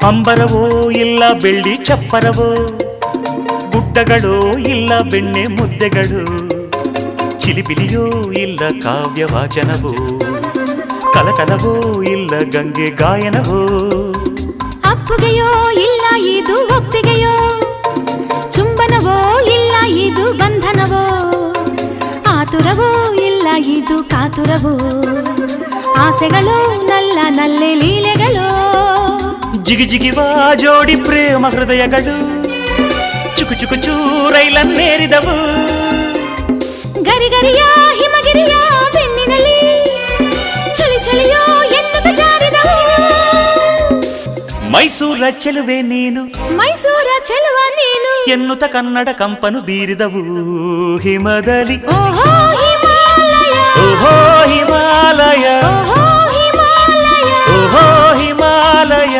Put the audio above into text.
ಅಂಬರವೋ ಇಲ್ಲ ಬೆಳ್ಳಿ ಚಪ್ಪರವೋ, ಗುಡ್ಡಗಳೋ ಇಲ್ಲ ಬೆಣ್ಣೆ ಮುದ್ದೆಗಳು, ಚಿಲಿಪಿಲಿಯೋ ಇಲ್ಲ ಕಾವ್ಯ ವಾಚನವೋ, ಕಲಕಲವೋ ಇಲ್ಲ ಗಂಗೆ ಗಾಯನವೋ. ಅಪ್ಪುಗೆಯೋ ಇಲ್ಲ ಇದು ಒಪ್ಪಿಗೆಯೋ, ಚುಂಬನವೋ ಇಲ್ಲ ಇದು ಬಂಧನವೋ, ಆತುರವೋ ಇಲ್ಲ ಇದು ಕಾತುರವೋ, ಆಸೆಗಳು ನಲ್ಲ ನಲ್ಲೆ ಲೀಲೆಗಳು. ಜಿಗಿಜಿಗಿವ ಜೋಡಿ ಪ್ರೇಮ ಹೃದಯಗಳು ಚುಕು ಚುಕು ಚೂರೈಲನ್ನೇರಿದವು. ಗರಿಗರಿಯ ಹಿಮಗಿರಿಯ ಬೆನ್ನಿನಲ್ಲಿ ಚಳಿ ಚಳಿಯೋ ಎನ್ನುತ್ತ ಜಾರಿದವು. ಮೈಸೂರ ಚೆಲುವೆ ನೀನು, ಮೈಸೂರ ಚೆಲುವ ನೀನು ಎನ್ನುತ್ತ ಕನ್ನಡ ಕಂಪನು ಬೀರಿದವು. ಹಿಮದಲ್ಲಿ ಓಹೋ ಹಿಮಾಲಯ, ಓಹೋ ಹಿಮಾಲಯ, ಓಹೋ ಹಿಮಾಲಯ, ಓಹೋ ಹಿಮಾಲಯ.